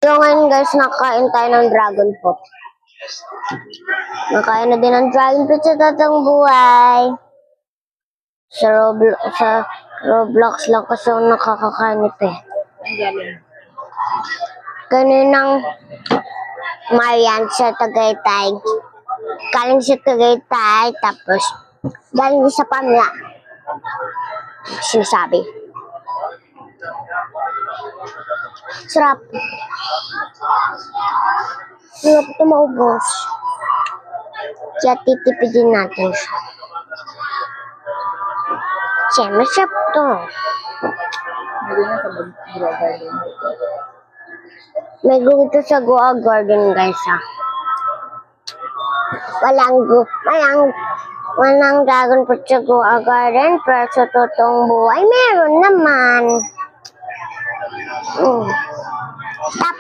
So ngayon guys, nakain tayo ng dragon fruit. Nakain na din ng dragon fruit sa totoong buhay. Sa Roblox lang kasi ako nakakakain ito eh. Ang galing. Kaninang Marian sa Tagaytay. Galing sa Tagaytay, tapos galing sa pamilya. Sinasabi. Sarap. Sarap ito maubos. Kaya titipidin natin siya. Siyempre, sarap ito. Hindi na sa Grow Garden. May gusto sa Goa Garden guys Walang dragon fruit sa Goa Garden, pero sa totoong buhay meron naman. Stop.